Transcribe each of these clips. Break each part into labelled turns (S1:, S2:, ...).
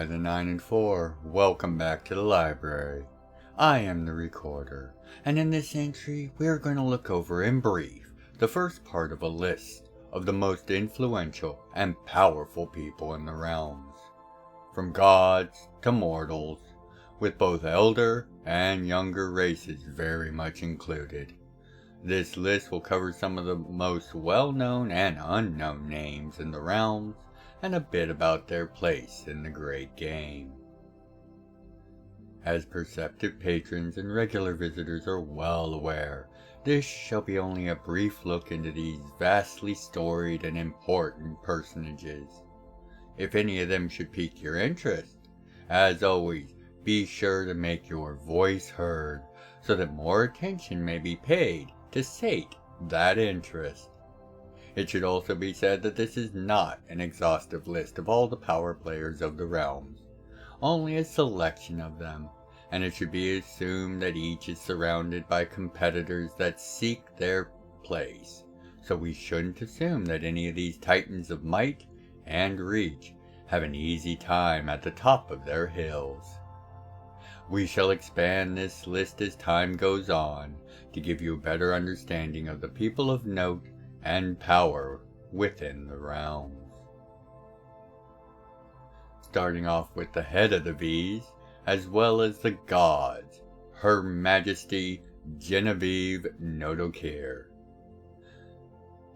S1: by the 9 and 4, welcome back to the library. I am the recorder, and in this entry we are going to look over in brief the first part of a list of the most influential and powerful people in the realms, from gods to mortals, with both elder and younger races very much included. This list will cover some of the most well-known and unknown names in the realms, and a bit about their place in the great game. As perceptive patrons and regular visitors are well aware, this shall be only a brief look into these vastly storied and important personages. If any of them should pique your interest, as always, be sure to make your voice heard, so that more attention may be paid to sate that interest. It should also be said that this is not an exhaustive list of all the power players of the realms, only a selection of them, and it should be assumed that each is surrounded by competitors that seek their place, so we shouldn't assume that any of these titans of might and reach have an easy time at the top of their hills. We shall expand this list as time goes on to give you a better understanding of the people of note and power within the realms. Starting off with the head of the V's, as well as the gods, Her Majesty Genevieve Nodokir.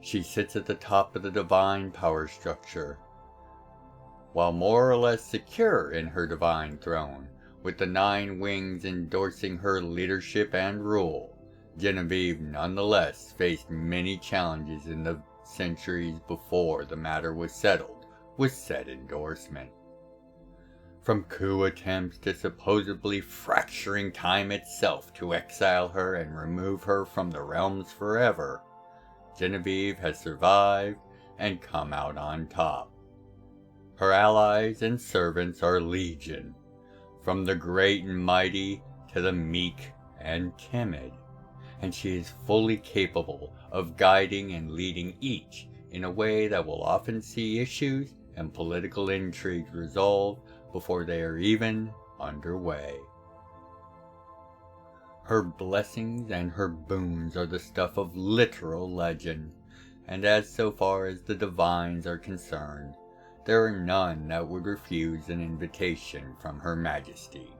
S1: She sits at the top of the divine power structure, while more or less secure in her divine throne, with the 9 wings endorsing her leadership and rule. Genevieve nonetheless faced many challenges in the centuries before the matter was settled with said endorsement. From coup attempts to supposedly fracturing time itself to exile her and remove her from the realms forever, Genevieve has survived and come out on top. Her allies and servants are legion, from the great and mighty to the meek and timid, and she is fully capable of guiding and leading each in a way that will often see issues and political intrigues resolved before they are even underway. Her blessings and her boons are the stuff of literal legend, and as so far as the divines are concerned, there are none that would refuse an invitation from Her Majesty.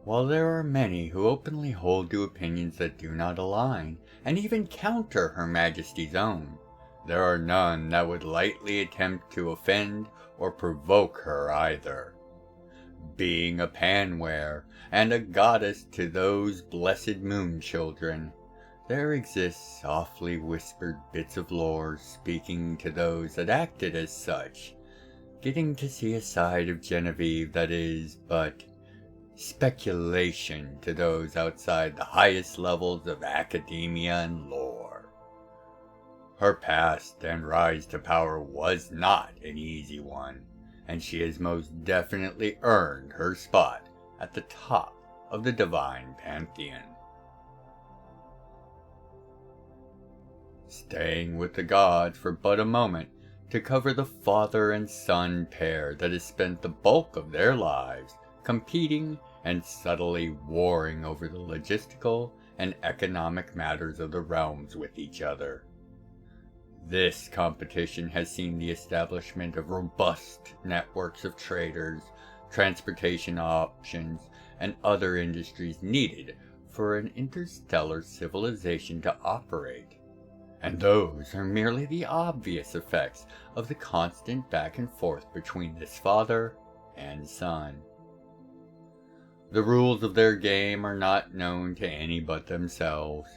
S1: While there are many who openly hold to opinions that do not align, and even counter Her Majesty's own, there are none that would lightly attempt to offend or provoke her either. Being a panware and a goddess to those blessed moon children, there exist softly whispered bits of lore speaking to those that acted as such, getting to see a side of Genevieve that is but speculation to those outside the highest levels of academia and lore. Her past and rise to power was not an easy one, and she has most definitely earned her spot at the top of the divine pantheon. Staying with the gods for but a moment to cover the father and son pair that has spent the bulk of their lives competing and subtly warring over the logistical and economic matters of the realms with each other. This competition has seen the establishment of robust networks of traders, transportation options, and other industries needed for an interstellar civilization to operate. And those are merely the obvious effects of the constant back and forth between this father and son. The rules of their game are not known to any but themselves,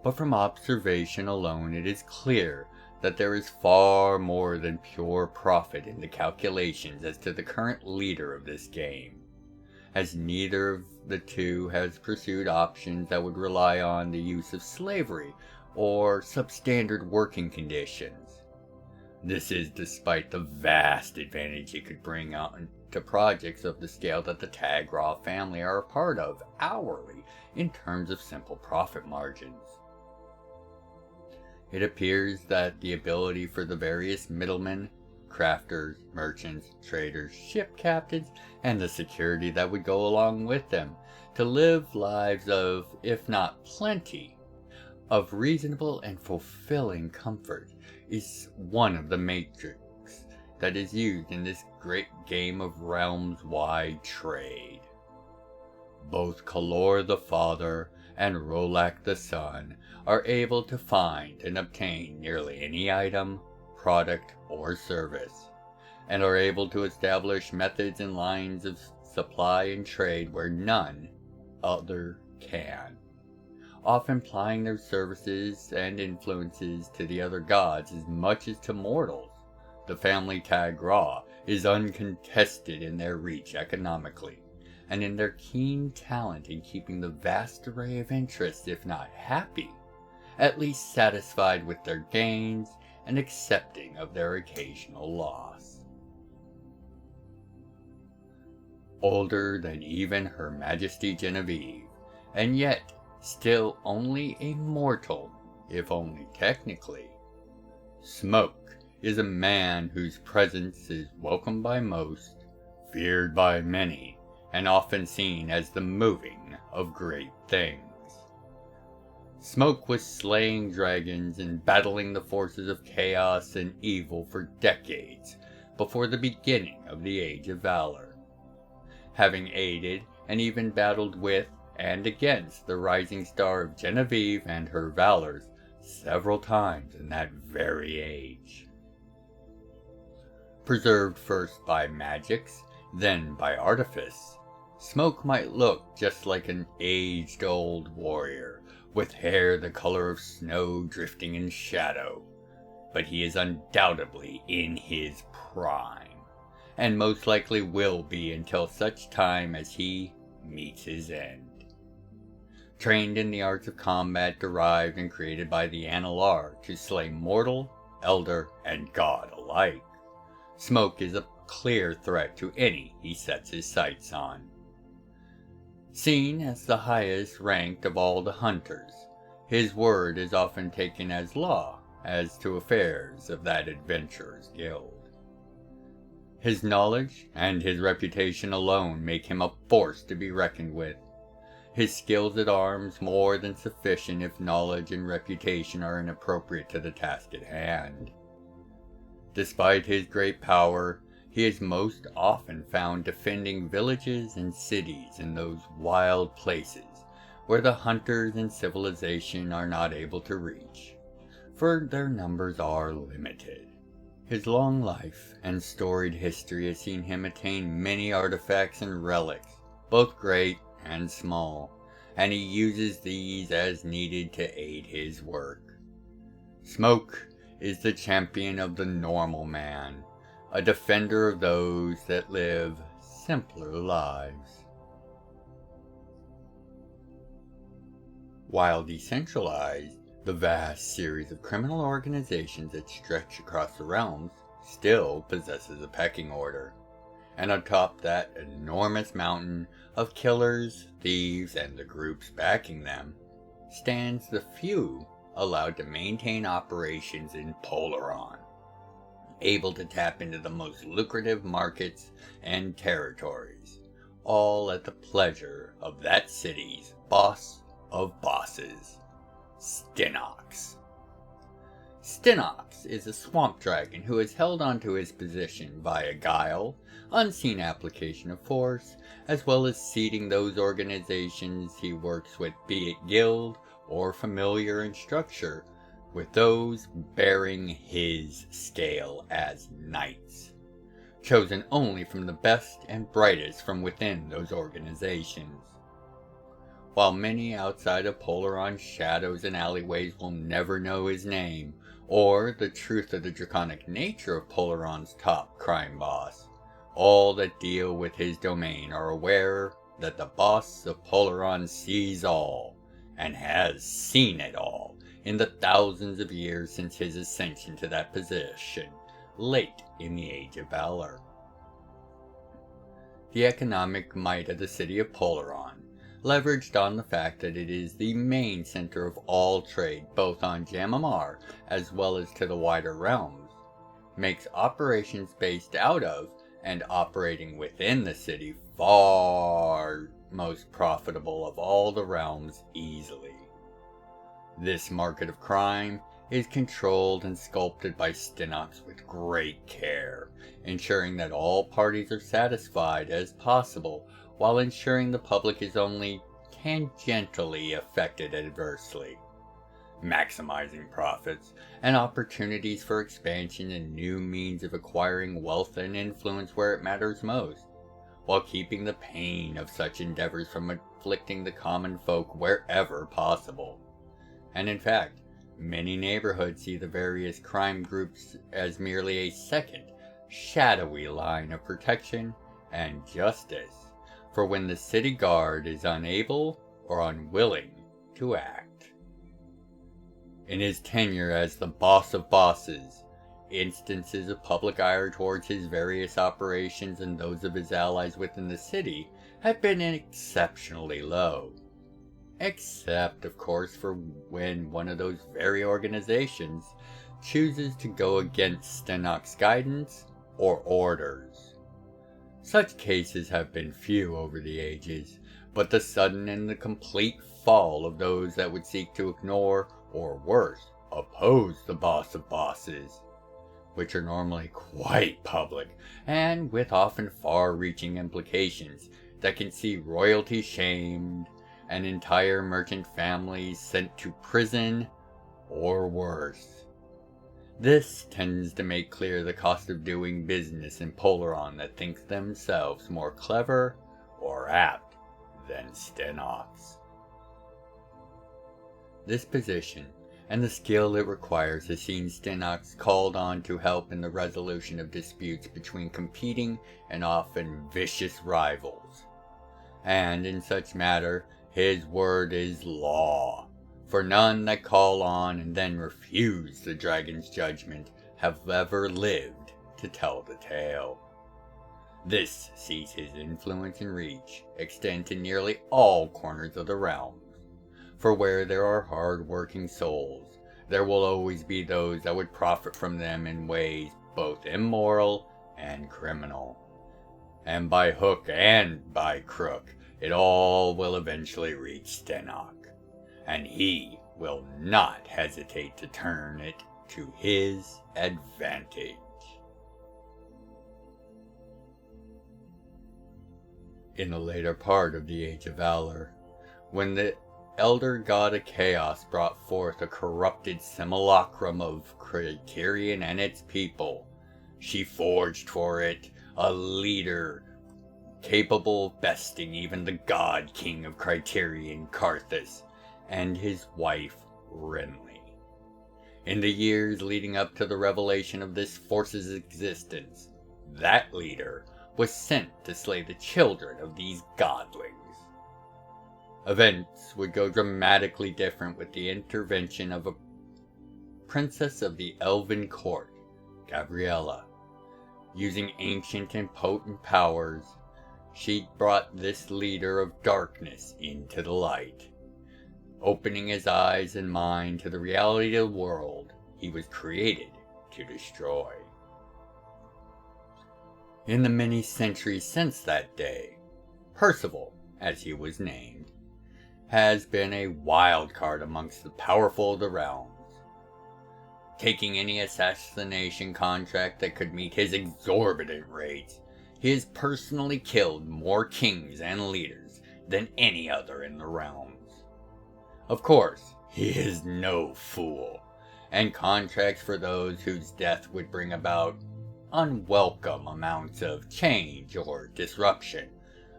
S1: but from observation alone it is clear that there is far more than pure profit in the calculations as to the current leader of this game, as neither of the two has pursued options that would rely on the use of slavery or substandard working conditions. This is despite the vast advantage it could bring on to projects of the scale that the Tagraw family are a part of hourly in terms of simple profit margins. It appears that the ability for the various middlemen, crafters, merchants, traders, ship captains, and the security that would go along with them, to live lives of, if not plenty, of reasonable and fulfilling comfort, is one of the matrix that is used in this great game of realms-wide trade. Both Kalor the Father and Rolak the Son are able to find and obtain nearly any item, product, or service, and are able to establish methods and lines of supply and trade where none other can, often plying their services and influences to the other gods as much as to mortals. The family Tag Ra is uncontested in their reach economically, and in their keen talent in keeping the vast array of interests, if not happy, at least satisfied with their gains and accepting of their occasional loss. Older than even Her Majesty Genevieve, and yet still only a mortal, if only technically, Smoke is a man whose presence is welcomed by most, feared by many, and often seen as the moving of great things. Smoke was slaying dragons and battling the forces of chaos and evil for decades before the beginning of the Age of Valor, having aided and even battled with and against the rising star of Genevieve and her valors several times in that very age. Preserved first by magics, then by artifice, Smoke might look just like an aged-old warrior, with hair the color of snow drifting in shadow, but he is undoubtedly in his prime, and most likely will be until such time as he meets his end. Trained in the arts of combat derived and created by the Analar to slay mortal, elder, and god alike, Smoke is a clear threat to any he sets his sights on. Seen as the highest ranked of all the hunters, his word is often taken as law as to affairs of that adventurers' guild. His knowledge and his reputation alone make him a force to be reckoned with. His skills at arms more than sufficient if knowledge and reputation are inappropriate to the task at hand. Despite his great power, he is most often found defending villages and cities in those wild places where the hunters and civilization are not able to reach, for their numbers are limited. His long life and storied history has seen him attain many artifacts and relics, both great and small, and he uses these as needed to aid his work. Smoke is the champion of the normal man, a defender of those that live simpler lives. While decentralized, the vast series of criminal organizations that stretch across the realms still possesses a pecking order, and atop that enormous mountain of killers, thieves, and the groups backing them, stands the few allowed to maintain operations in Polaron, able to tap into the most lucrative markets and territories, all at the pleasure of that city's boss of bosses, Stinox. Stinox is a swamp dragon who has held onto his position via guile, unseen application of force, as well as seeding those organizations he works with, be it guild or familiar in structure, with those bearing his scale as knights, chosen only from the best and brightest from within those organizations. While many outside of Polaron's shadows and alleyways will never know his name, or the truth of the draconic nature of Polaron's top crime boss, all that deal with his domain are aware that the boss of Polaron sees all, and has seen it all, in the thousands of years since his ascension to that position, late in the Age of Valor. The economic might of the city of Polaron, leveraged on the fact that it is the main center of all trade both on Jam'mar as well as to the wider realms, makes operations based out of and operating within the city far most profitable of all the realms easily. This market of crime is controlled and sculpted by Stenox with great care, ensuring that all parties are satisfied as possible while ensuring the public is only tangentially affected adversely, maximizing profits and opportunities for expansion and new means of acquiring wealth and influence where it matters most, while keeping the pain of such endeavors from afflicting the common folk wherever possible. And in fact, many neighborhoods see the various crime groups as merely a second, shadowy line of protection and justice for when the city guard is unable or unwilling to act. In his tenure as the boss of bosses, instances of public ire towards his various operations and those of his allies within the city have been exceptionally low. Except, of course, for when one of those very organizations chooses to go against Stenox's guidance or orders. Such cases have been few over the ages, but the sudden and the complete fall of those that would seek to ignore, or worse, oppose the boss of bosses, which are normally quite public, and with often far-reaching implications that can see royalty shamed, and entire merchant families sent to prison, or worse. This tends to make clear the cost of doing business in Polaron that thinks themselves more clever or apt than Stenox. This position and the skill it requires has seen Stenox called on to help in the resolution of disputes between competing and often vicious rivals. And in such matter, his word is law, for none that call on and then refuse the dragon's judgment have ever lived to tell the tale. This sees his influence and reach extend to nearly all corners of the realms, for where there are hard-working souls, there will always be those that would profit from them in ways both immoral and criminal. And by hook and by crook, it all will eventually reach Stenox, and he will not hesitate to turn it to his advantage. In the later part of the Age of Valor, when the elder god of chaos brought forth a corrupted simulacrum of Criterion and its people, she forged for it a leader capable of besting even the god king of Criterion, Karthus, and his wife, Renly. In the years leading up to the revelation of this force's existence, that leader was sent to slay the children of these godlings. Events would go dramatically different with the intervention of a princess of the Elven court, Gabriella. Using ancient and potent powers, she brought this leader of darkness into the light, opening his eyes and mind to the reality of the world he was created to destroy. In the many centuries since that day, Percival, as he was named, has been a wild card amongst the powerful of the realms, taking any assassination contract that could meet his exorbitant rates. He has personally killed more kings and leaders than any other in the realms. Of course, he is no fool, and contracts for those whose death would bring about unwelcome amounts of change or disruption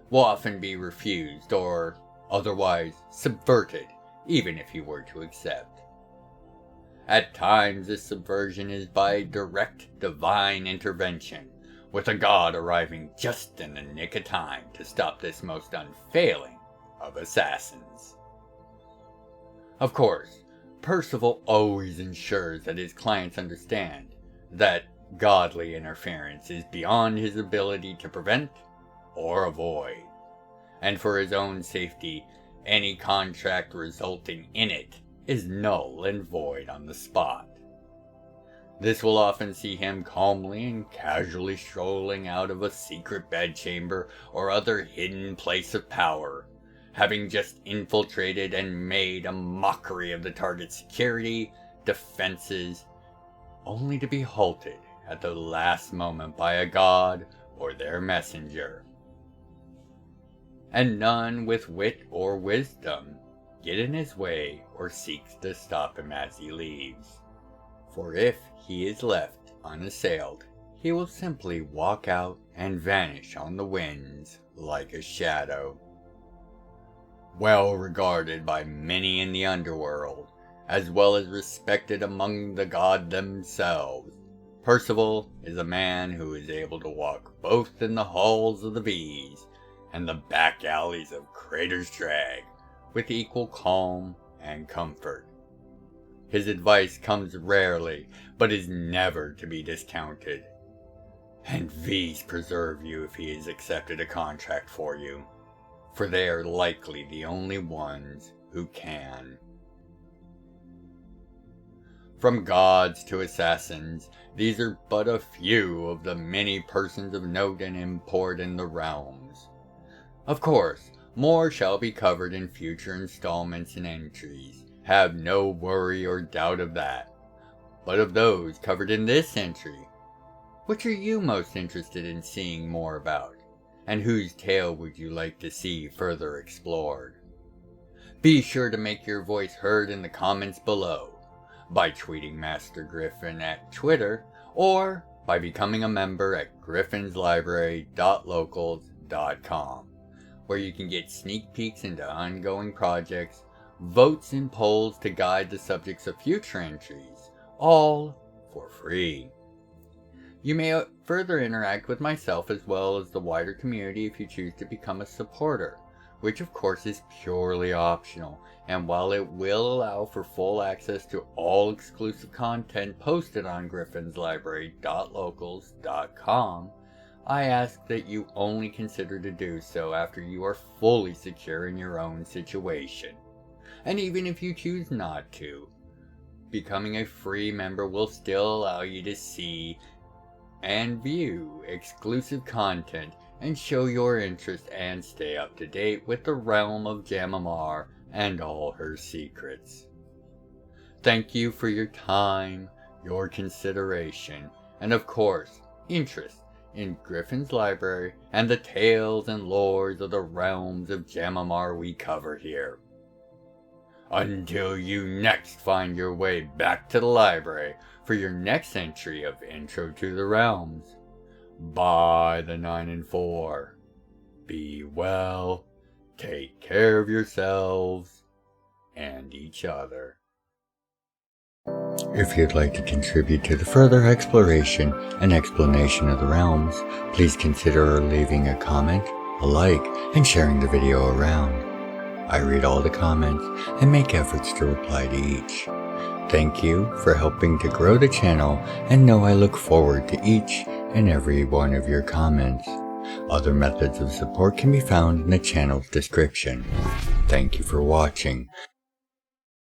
S1: will often be refused or otherwise subverted, even if he were to accept. At times, this subversion is by direct divine intervention, with a god arriving just in the nick of time to stop this most unfailing of assassins. Of course, Percival always ensures that his clients understand that godly interference is beyond his ability to prevent or avoid, and for his own safety, any contract resulting in it is null and void on the spot. This will often see him calmly and casually strolling out of a secret bedchamber or other hidden place of power, having just infiltrated and made a mockery of the target's security, defenses, only to be halted at the last moment by a god or their messenger. And none with wit or wisdom get in his way or seeks to stop him as he leaves. For if he is left unassailed, he will simply walk out and vanish on the winds like a shadow. Well regarded by many in the underworld, as well as respected among the gods themselves, Percival is a man who is able to walk both in the halls of the bees and the back alleys of Crater's Drag with equal calm and comfort. His advice comes rarely, but is never to be discounted. And V's preserve you if he has accepted a contract for you, for they are likely the only ones who can. From gods to assassins, these are but a few of the many persons of note and import in the realms. Of course, more shall be covered in future installments and entries. Have no worry or doubt of that. But of those covered in this entry, which are you most interested in seeing more about? And whose tale would you like to see further explored? Be sure to make your voice heard in the comments below, by tweeting Master Gryphon at Twitter, or by becoming a member at Gryphon'sLibrary.locals.com, where you can get sneak peeks into ongoing projects, votes and polls to guide the subjects of future entries, all for free. You may further interact with myself as well as the wider community if you choose to become a supporter, which of course is purely optional, and while it will allow for full access to all exclusive content posted on Gryphon'sLibrary.locals.com, I ask that you only consider to do so after you are fully secure in your own situation. And even if you choose not to, becoming a free member will still allow you to see and view exclusive content and show your interest and stay up to date with the realm of Jam'mar and all her secrets. Thank you for your time, your consideration, and of course, interest in Gryphon's Library and the tales and lores of the realms of Jam'mar we cover here. Until you next find your way back to the library for your next entry of Intro to the Realms, by the 9 and 4, be well, take care of yourselves and each other. If you'd like to contribute to the further exploration and explanation of the realms, please consider leaving a comment, a like, and sharing the video around. I read all the comments and make efforts to reply to each. Thank you for helping to grow the channel, and know I look forward to each and every one of your comments. Other methods of support can be found in the channel's description. Thank you for watching.